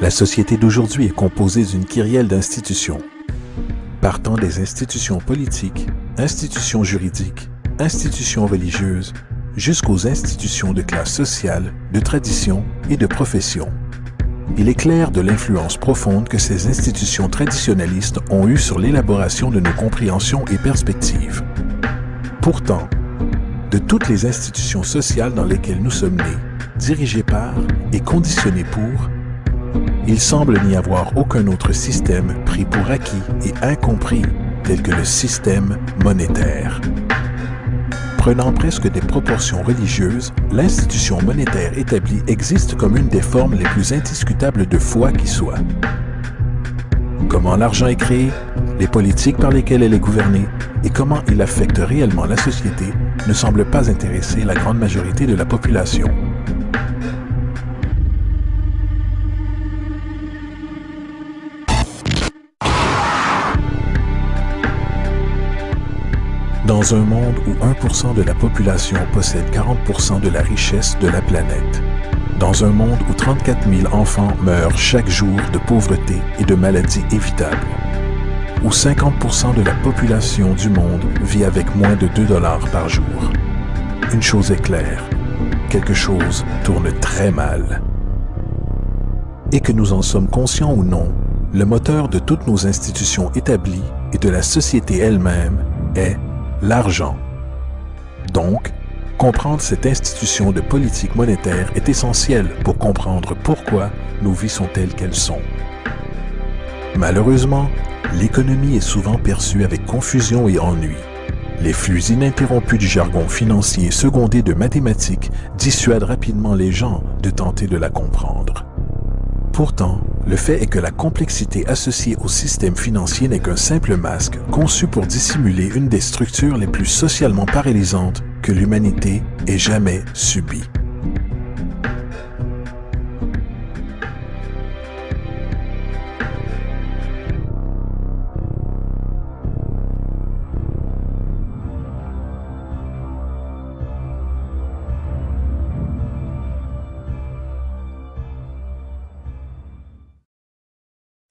La société d'aujourd'hui est composée d'une kyrielle d'institutions, partant des institutions politiques, institutions juridiques, institutions religieuses, jusqu'aux institutions de classe sociale, de tradition et de profession. Il est clair de l'influence profonde que ces institutions traditionnalistes ont eue sur l'élaboration de nos compréhensions et perspectives. Pourtant, de toutes les institutions sociales dans lesquelles nous sommes nés, dirigées par et conditionnées pour, il semble n'y avoir aucun autre système pris pour acquis et incompris tel que le système monétaire. Prenant presque des proportions religieuses, l'institution monétaire établie existe comme une des formes les plus indiscutables de foi qui soit. Comment l'argent est créé, les politiques par lesquelles elle est gouvernée et comment il affecte réellement la société ne semblent pas intéresser la grande majorité de la population. Dans un monde où 1% de la population possède 40% de la richesse de la planète, dans un monde où 34 000 enfants meurent chaque jour de pauvreté et de maladies évitables, où 50% de la population du monde vit avec moins de 2 $ par jour, une chose est claire, quelque chose tourne très mal. Et que nous en sommes conscients ou non, le moteur de toutes nos institutions établies et de la société elle-même est l'argent. Donc, comprendre cette institution de politique monétaire est essentiel pour comprendre pourquoi nos vies sont telles qu'elles sont. Malheureusement, l'économie est souvent perçue avec confusion et ennui. Les flux ininterrompus du jargon financier secondé de mathématiques dissuadent rapidement les gens de tenter de la comprendre. Pourtant, le fait est que la complexité associée au système financier n'est qu'un simple masque conçu pour dissimuler une des structures les plus socialement paralysantes que l'humanité ait jamais subies.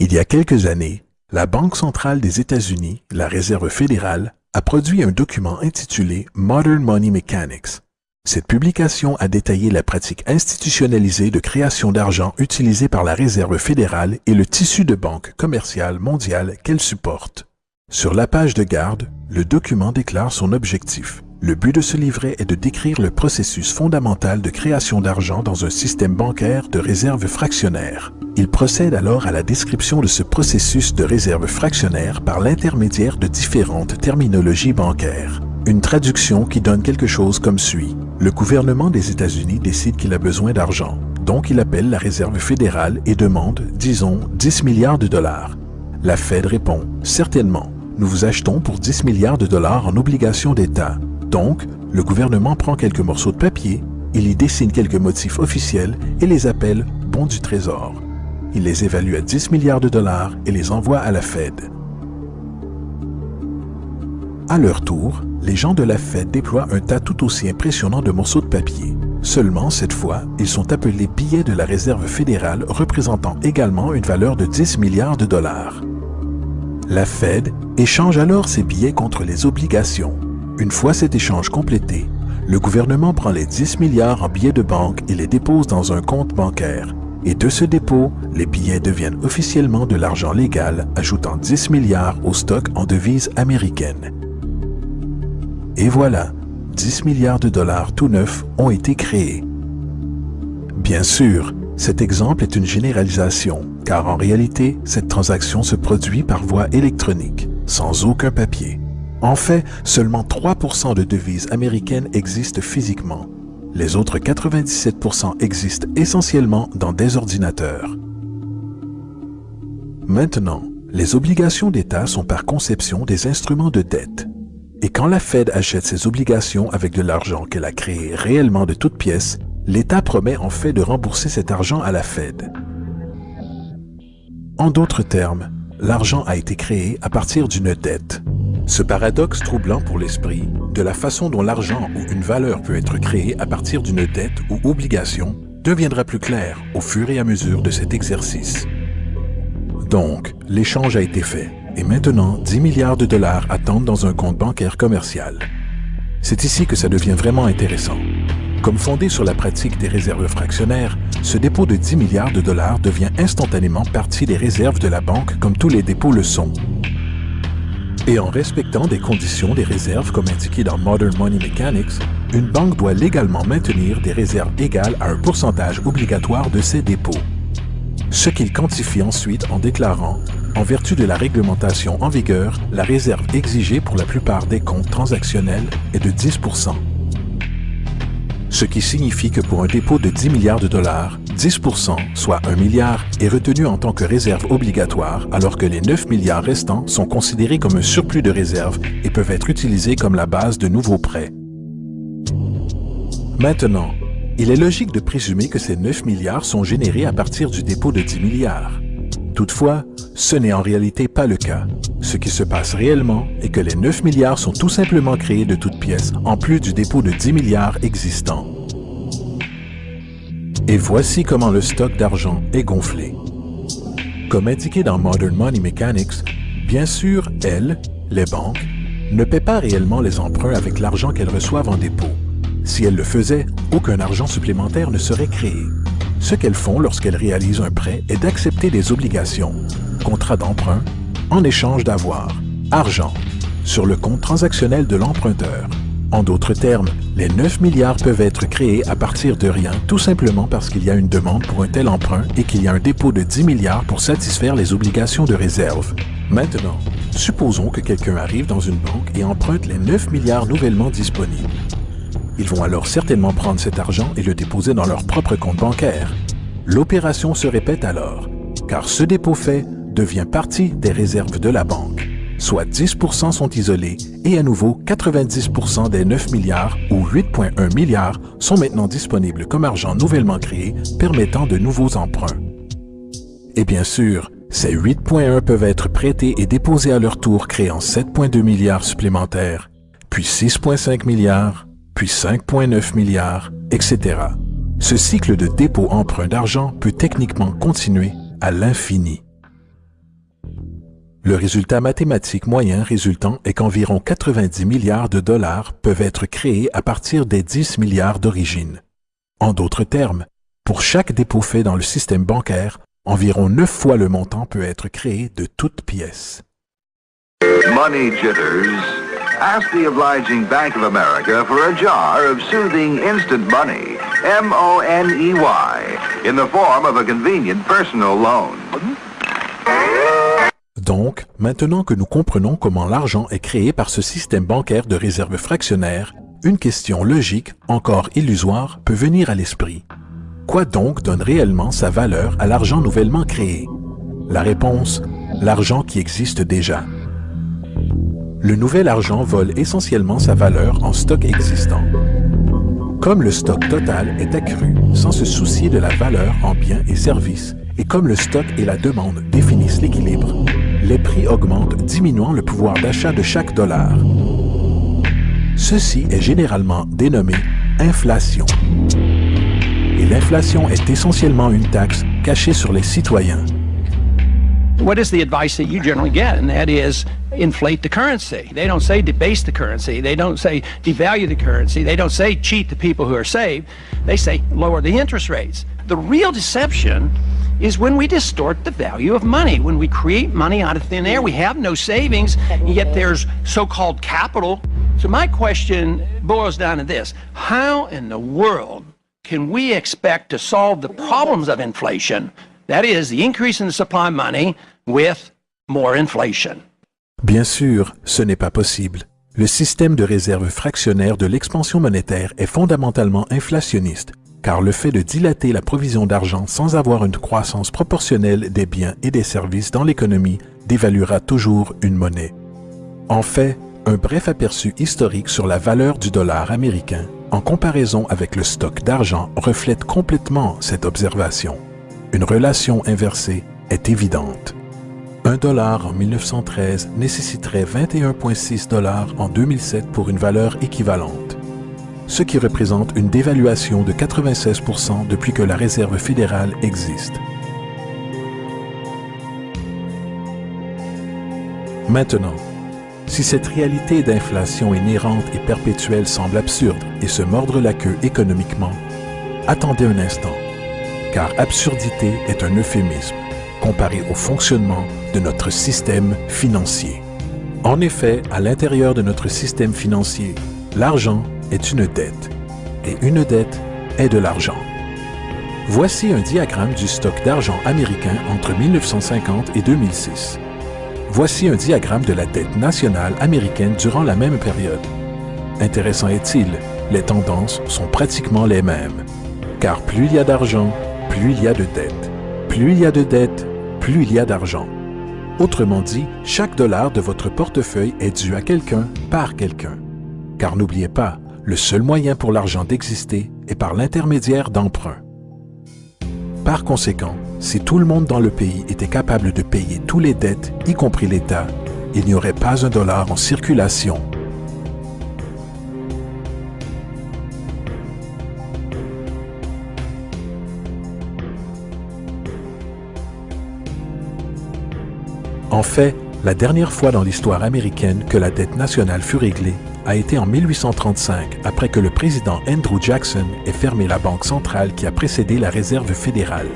Il y a quelques années, la Banque centrale des États-Unis, la Réserve fédérale, a produit un document intitulé Modern Money Mechanics. Cette publication a détaillé la pratique institutionnalisée de création d'argent utilisée par la Réserve fédérale et le tissu de banque commerciale mondiale qu'elle supporte. Sur la page de garde, le document déclare son objectif. Le but de ce livret est de décrire le processus fondamental de création d'argent dans un système bancaire de réserve fractionnaire. Il procède alors à la description de ce processus de réserve fractionnaire par l'intermédiaire de différentes terminologies bancaires. Une traduction qui donne quelque chose comme suit. Le gouvernement des États-Unis décide qu'il a besoin d'argent, donc il appelle la Réserve fédérale et demande, disons, 10 milliards de dollars. La Fed répond, certainement, nous vous achetons pour 10 milliards de dollars en obligations d'État. Donc, le gouvernement prend quelques morceaux de papier, il y dessine quelques motifs officiels et les appelle bons du trésor. Il les évalue à 10 milliards de dollars et les envoie à la Fed. À leur tour, les gens de la Fed déploient un tas tout aussi impressionnant de morceaux de papier. Seulement, cette fois, ils sont appelés billets de la Réserve fédérale représentant également une valeur de 10 milliards de dollars. La Fed échange alors ces billets contre les obligations. Une fois cet échange complété, le gouvernement prend les 10 milliards en billets de banque et les dépose dans un compte bancaire. Et de ce dépôt, les billets deviennent officiellement de l'argent légal, ajoutant 10 milliards au stock en devises américaines. Et voilà, 10 milliards de dollars tout neufs ont été créés. Bien sûr, cet exemple est une généralisation, car en réalité, cette transaction se produit par voie électronique, sans aucun papier. En fait, seulement 3% de devises américaines existent physiquement. Les autres 97% existent essentiellement dans des ordinateurs. Maintenant, les obligations d'État sont par conception des instruments de dette. Et quand la Fed achète ses obligations avec de l'argent qu'elle a créé réellement de toutes pièces, l'État promet en fait de rembourser cet argent à la Fed. En d'autres termes, l'argent a été créé à partir d'une dette. Ce paradoxe troublant pour l'esprit, de la façon dont l'argent ou une valeur peut être créée à partir d'une dette ou obligation, deviendra plus clair au fur et à mesure de cet exercice. Donc, l'échange a été fait, et maintenant 10 milliards de dollars attendent dans un compte bancaire commercial. C'est ici que ça devient vraiment intéressant. Comme fondé sur la pratique des réserves fractionnaires, ce dépôt de 10 milliards de dollars devient instantanément partie des réserves de la banque comme tous les dépôts le sont. Et en respectant des conditions des réserves comme indiqué dans Modern Money Mechanics, une banque doit légalement maintenir des réserves égales à un pourcentage obligatoire de ses dépôts. Ce qu'il quantifie ensuite en déclarant, en vertu de la réglementation en vigueur, la réserve exigée pour la plupart des comptes transactionnels est de 10%. Ce qui signifie que pour un dépôt de 10 milliards de dollars, 10%, soit 1 milliard, est retenu en tant que réserve obligatoire, alors que les 9 milliards restants sont considérés comme un surplus de réserve et peuvent être utilisés comme la base de nouveaux prêts. Maintenant, il est logique de présumer que ces 9 milliards sont générés à partir du dépôt de 10 milliards. Toutefois, ce n'est en réalité pas le cas. Ce qui se passe réellement est que les 9 milliards sont tout simplement créés de toutes pièces, en plus du dépôt de 10 milliards existant. Et voici comment le stock d'argent est gonflé. Comme indiqué dans Modern Money Mechanics, bien sûr, elles, les banques, ne paient pas réellement les emprunts avec l'argent qu'elles reçoivent en dépôt. Si elles le faisaient, aucun argent supplémentaire ne serait créé. Ce qu'elles font lorsqu'elles réalisent un prêt est d'accepter des obligations, contrats d'emprunt, en échange d'avoir, argent, sur le compte transactionnel de l'emprunteur. En d'autres termes, les 9 milliards peuvent être créés à partir de rien tout simplement parce qu'il y a une demande pour un tel emprunt et qu'il y a un dépôt de 10 milliards pour satisfaire les obligations de réserve. Maintenant, supposons que quelqu'un arrive dans une banque et emprunte les 9 milliards nouvellement disponibles. Ils vont alors certainement prendre cet argent et le déposer dans leur propre compte bancaire. L'opération se répète alors, car ce dépôt fait devient partie des réserves de la banque. Soit 10% sont isolés et à nouveau 90% des 9 milliards ou 8,1 milliards sont maintenant disponibles comme argent nouvellement créé permettant de nouveaux emprunts. Et bien sûr, ces 8,1 peuvent être prêtés et déposés à leur tour créant 7,2 milliards supplémentaires, puis 6,5 milliards, puis 5,9 milliards, etc. Ce cycle de dépôt-emprunt d'argent peut techniquement continuer à l'infini. Le résultat mathématique moyen résultant est qu'environ 90 milliards de dollars peuvent être créés à partir des 10 milliards d'origine. En d'autres termes, pour chaque dépôt fait dans le système bancaire, environ 9 fois le montant peut être créé de toutes pièces. Money jitters. Ask the obliging Bank of America for a jar of soothing instant money, M-O-N-E-Y, in the form of a convenient personal loan. Donc, maintenant que nous comprenons comment l'argent est créé par ce système bancaire de réserve fractionnaire, une question logique, encore illusoire, peut venir à l'esprit. Quoi donc donne réellement sa valeur à l'argent nouvellement créé? La réponse, l'argent qui existe déjà. Le nouvel argent vole essentiellement sa valeur en stock existant. Comme le stock total est accru sans se soucier de la valeur en biens et services, et comme le stock et la demande définissent l'équilibre, les prix augmentent, diminuant le pouvoir d'achat de chaque dollar. Ceci est généralement dénommé inflation. Et l'inflation est essentiellement une taxe cachée sur les citoyens. What is the advice that you generally get? And that is inflate the currency. They don't say debase the currency. They don't say devalue the currency. They don't say cheat the people who are saved. They say lower the interest rates. The real deception is when we distort the value of money, when we create money out of thin air. We have no savings, yet there's so-called capital. So my question boils down to this. How in the world can we expect to solve the problems of inflation, that is, the increase in the supply of money, with more inflation? Bien sûr, ce n'est pas possible. Le système de réserve fractionnaire de l'expansion monétaire est fondamentalement inflationniste, car le fait de dilater la provision d'argent sans avoir une croissance proportionnelle des biens et des services dans l'économie dévaluera toujours une monnaie. En fait, un bref aperçu historique sur la valeur du dollar américain en comparaison avec le stock d'argent reflète complètement cette observation. Une relation inversée est évidente. $1 en 1913 nécessiterait 21,6 $ en 2007 pour une valeur équivalente, ce qui représente une dévaluation de 96% depuis que la Réserve fédérale existe. Maintenant, si cette réalité d'inflation inhérente et perpétuelle semble absurde et se mordre la queue économiquement, attendez un instant, car absurdité est un euphémisme comparé au fonctionnement de notre système financier. En effet, à l'intérieur de notre système financier, l'argent est une dette, et une dette est de l'argent. Voici un diagramme du stock d'argent américain entre 1950 et 2006. Voici un diagramme de la dette nationale américaine durant la même période. Intéressant est-il, les tendances sont pratiquement les mêmes, car plus il y a d'argent, plus il y a de dettes. Plus il y a de dettes, plus il y a d'argent. Autrement dit, chaque dollar de votre portefeuille est dû à quelqu'un par quelqu'un. Car n'oubliez pas, le seul moyen pour l'argent d'exister est par l'intermédiaire d'emprunts. Par conséquent, si tout le monde dans le pays était capable de payer toutes les dettes, y compris l'État, il n'y aurait pas un dollar en circulation. En fait, la dernière fois dans l'histoire américaine que la dette nationale fut réglée a été en 1835, après que le président Andrew Jackson ait fermé la banque centrale qui a précédé la Réserve fédérale.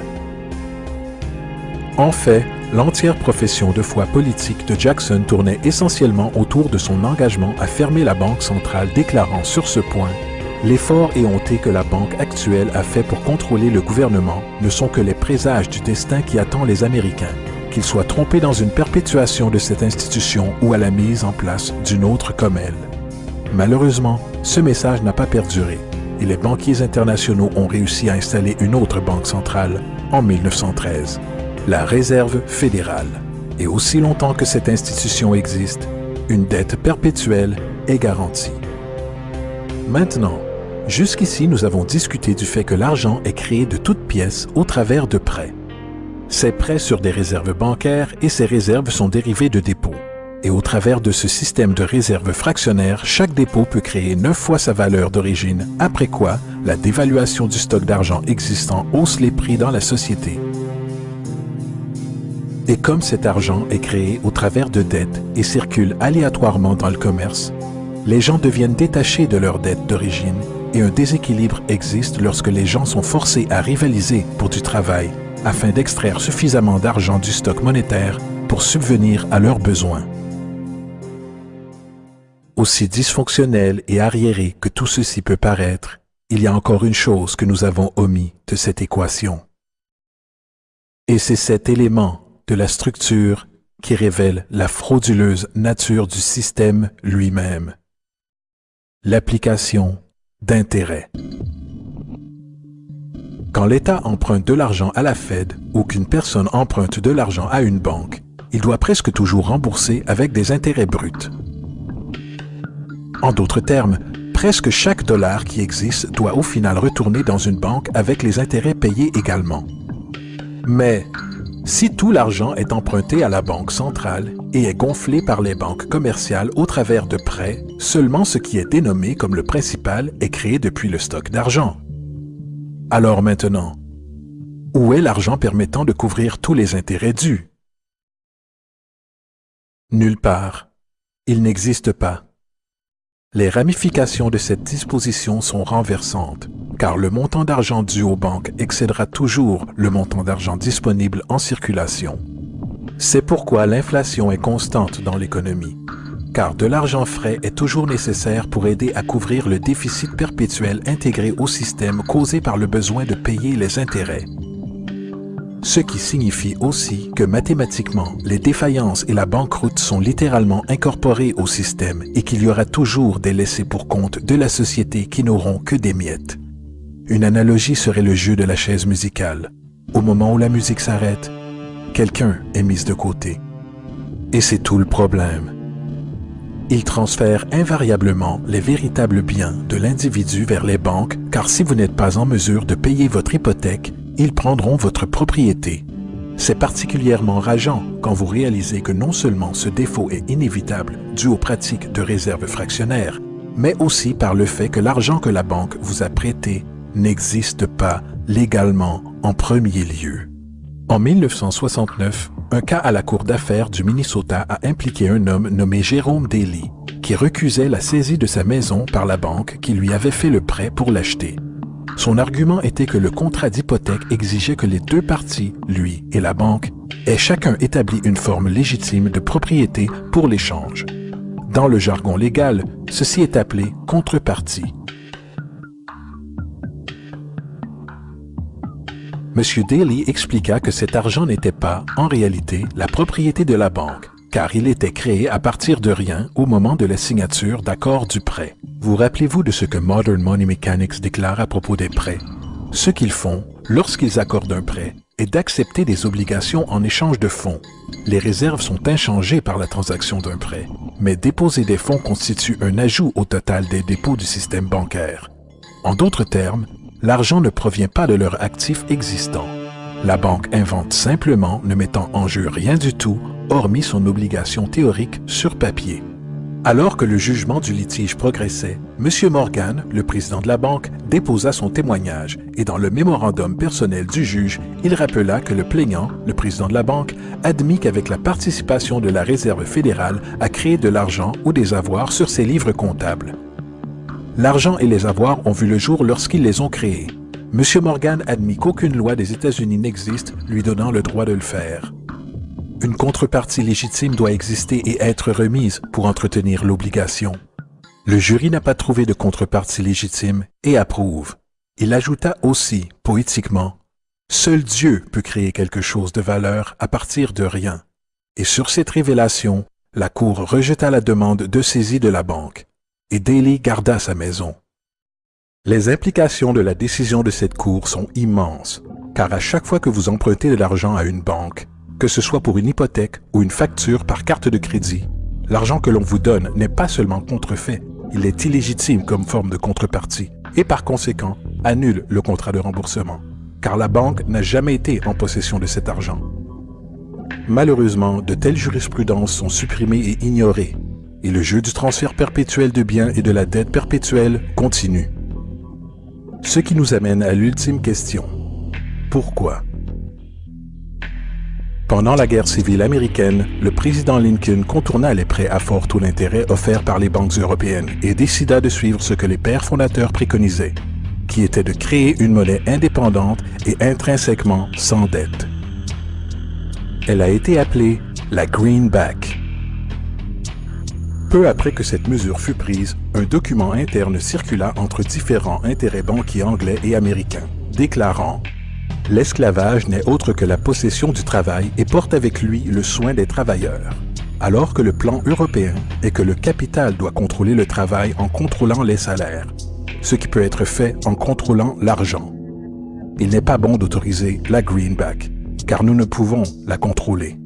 En fait, l'entière profession de foi politique de Jackson tournait essentiellement autour de son engagement à fermer la banque centrale, déclarant sur ce point « L'effort éhonté que la banque actuelle a fait pour contrôler le gouvernement ne sont que les présages du destin qui attend les Américains, qu'ils soient trompés dans une perpétuation de cette institution ou à la mise en place d'une autre comme elle. » Malheureusement, ce message n'a pas perduré et les banquiers internationaux ont réussi à installer une autre banque centrale en 1913. La Réserve fédérale. Et aussi longtemps que cette institution existe, une dette perpétuelle est garantie. Maintenant, jusqu'ici nous avons discuté du fait que l'argent est créé de toutes pièces au travers de prêts. Ces prêts sur des réserves bancaires et ces réserves sont dérivés de dépôts. Et au travers de ce système de réserve fractionnaire, chaque dépôt peut créer 9 fois sa valeur d'origine, après quoi la dévaluation du stock d'argent existant hausse les prix dans la société. Et comme cet argent est créé au travers de dettes et circule aléatoirement dans le commerce, les gens deviennent détachés de leurs dettes d'origine et un déséquilibre existe lorsque les gens sont forcés à rivaliser pour du travail afin d'extraire suffisamment d'argent du stock monétaire pour subvenir à leurs besoins. Aussi dysfonctionnel et arriéré que tout ceci peut paraître, il y a encore une chose que nous avons omis de cette équation. Et c'est cet élément de la structure qui révèle la frauduleuse nature du système lui-même. L'application d'intérêts. Quand l'État emprunte de l'argent à la Fed ou qu'une personne emprunte de l'argent à une banque, il doit presque toujours rembourser avec des intérêts bruts. En d'autres termes, presque chaque dollar qui existe doit au final retourner dans une banque avec les intérêts payés également. Mais si tout l'argent est emprunté à la banque centrale et est gonflé par les banques commerciales au travers de prêts, seulement ce qui est dénommé comme le principal est créé depuis le stock d'argent. Alors maintenant, où est l'argent permettant de couvrir tous les intérêts dus? Nulle part. Il n'existe pas. Les ramifications de cette disposition sont renversantes, car le montant d'argent dû aux banques excédera toujours le montant d'argent disponible en circulation. C'est pourquoi l'inflation est constante dans l'économie, car de l'argent frais est toujours nécessaire pour aider à couvrir le déficit perpétuel intégré au système causé par le besoin de payer les intérêts. Ce qui signifie aussi que mathématiquement, les défaillances et la banqueroute sont littéralement incorporées au système et qu'il y aura toujours des laissés pour compte de la société qui n'auront que des miettes. Une analogie serait le jeu de la chaise musicale. Au moment où la musique s'arrête, quelqu'un est mis de côté. Et c'est tout le problème. Ils transfèrent invariablement les véritables biens de l'individu vers les banques, car si vous n'êtes pas en mesure de payer votre hypothèque, ils prendront votre propriété. C'est particulièrement rageant quand vous réalisez que non seulement ce défaut est inévitable dû aux pratiques de réserve fractionnaire, mais aussi par le fait que l'argent que la banque vous a prêté n'existe pas légalement en premier lieu. En 1969, un cas à la Cour d'affaires du Minnesota a impliqué un homme nommé Jérôme Daly, qui recusait la saisie de sa maison par la banque qui lui avait fait le prêt pour l'acheter. Son argument était que le contrat d'hypothèque exigeait que les deux parties, lui et la banque, aient chacun établi une forme légitime de propriété pour l'échange. Dans le jargon légal, ceci est appelé contrepartie. M. Daly expliqua que cet argent n'était pas, en réalité, la propriété de la banque, car il était créé à partir de rien au moment de la signature d'accord du prêt. Vous rappelez-vous de ce que Modern Money Mechanics déclare à propos des prêts? Ce qu'ils font, lorsqu'ils accordent un prêt, est d'accepter des obligations en échange de fonds. Les réserves sont inchangées par la transaction d'un prêt, mais déposer des fonds constitue un ajout au total des dépôts du système bancaire. En d'autres termes, l'argent ne provient pas de leur actif existant. La banque invente simplement, ne mettant en jeu rien du tout, hormis son obligation théorique sur papier. Alors que le jugement du litige progressait, M. Morgan, le président de la banque, déposa son témoignage et dans le mémorandum personnel du juge, il rappela que le plaignant, le président de la banque, admit qu'avec la participation de la Réserve fédérale a créé de l'argent ou des avoirs sur ses livres comptables. L'argent et les avoirs ont vu le jour lorsqu'ils les ont créés. M. Morgan admit qu'aucune loi des États-Unis n'existe lui donnant le droit de le faire. Une contrepartie légitime doit exister et être remise pour entretenir l'obligation. Le jury n'a pas trouvé de contrepartie légitime et approuve. Il ajouta aussi, poétiquement, « Seul Dieu peut créer quelque chose de valeur à partir de rien. » Et sur cette révélation, la Cour rejeta la demande de saisie de la banque. Et Daly garda sa maison. Les implications de la décision de cette Cour sont immenses, car à chaque fois que vous empruntez de l'argent à une banque, que ce soit pour une hypothèque ou une facture par carte de crédit, l'argent que l'on vous donne n'est pas seulement contrefait, il est illégitime comme forme de contrepartie et par conséquent annule le contrat de remboursement, car la banque n'a jamais été en possession de cet argent. Malheureusement, de telles jurisprudences sont supprimées et ignorées, et le jeu du transfert perpétuel de biens et de la dette perpétuelle continue. Ce qui nous amène à l'ultime question. Pourquoi? Pendant la guerre civile américaine, le président Lincoln contourna les prêts à fort taux d'intérêt offerts par les banques européennes et décida de suivre ce que les pères fondateurs préconisaient, qui était de créer une monnaie indépendante et intrinsèquement sans dette. Elle a été appelée la Greenback. Peu après que cette mesure fut prise, un document interne circula entre différents intérêts banquiers anglais et américains, déclarant « L'esclavage n'est autre que la possession du travail et porte avec lui le soin des travailleurs, alors que le plan européen est que le capital doit contrôler le travail en contrôlant les salaires, ce qui peut être fait en contrôlant l'argent. Il n'est pas bon d'autoriser la Greenback, car nous ne pouvons la contrôler. »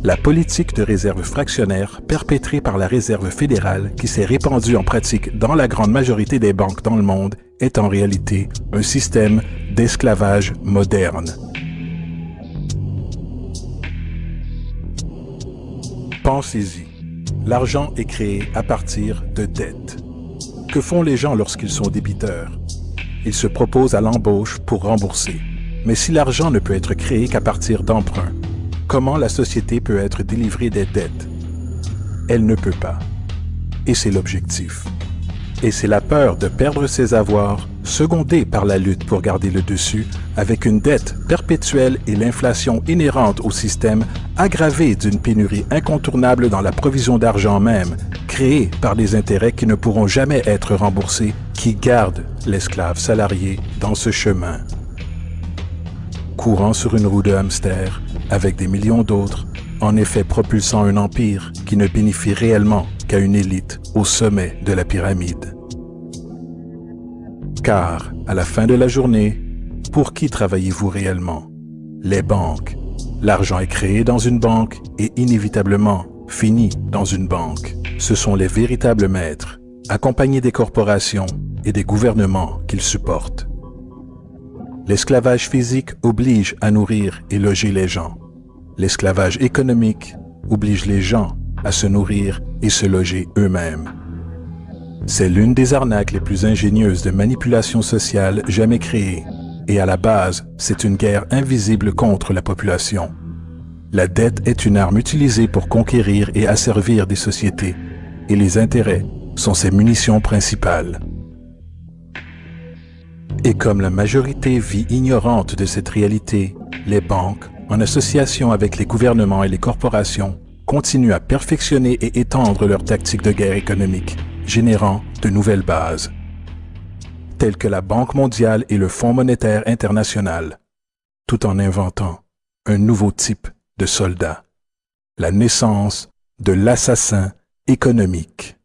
La politique de réserve fractionnaire perpétrée par la Réserve fédérale qui s'est répandue en pratique dans la grande majorité des banques dans le monde est en réalité un système d'esclavage moderne. Pensez-y. L'argent est créé à partir de dettes. Que font les gens lorsqu'ils sont débiteurs? Ils se proposent à l'embauche pour rembourser. Mais si l'argent ne peut être créé qu'à partir d'emprunts, comment la société peut être délivrée des dettes? Elle ne peut pas. Et c'est l'objectif. Et c'est la peur de perdre ses avoirs, secondée par la lutte pour garder le dessus, avec une dette perpétuelle et l'inflation inhérente au système, aggravée d'une pénurie incontournable dans la provision d'argent même, créée par des intérêts qui ne pourront jamais être remboursés, qui garde l'esclave salarié dans ce chemin. courant sur une roue de hamster, avec des millions d'autres, en effet propulsant un empire qui ne bénéficie réellement qu'à une élite au sommet de la pyramide. Car, à la fin de la journée, pour qui travaillez-vous réellement? Les banques. L'argent est créé dans une banque et inévitablement finit dans une banque. Ce sont les véritables maîtres, accompagnés des corporations et des gouvernements qu'ils supportent. L'esclavage physique oblige à nourrir et loger les gens. L'esclavage économique oblige les gens à se nourrir et se loger eux-mêmes. C'est l'une des arnaques les plus ingénieuses de manipulation sociale jamais créées, et à la base, c'est une guerre invisible contre la population. La dette est une arme utilisée pour conquérir et asservir des sociétés, et les intérêts sont ses munitions principales. Et comme la majorité vit ignorante de cette réalité, les banques, en association avec les gouvernements et les corporations, continuent à perfectionner et étendre leurs tactiques de guerre économique, générant de nouvelles bases, telles que la Banque mondiale et le Fonds monétaire international, tout en inventant un nouveau type de soldat, la naissance de l'assassin économique.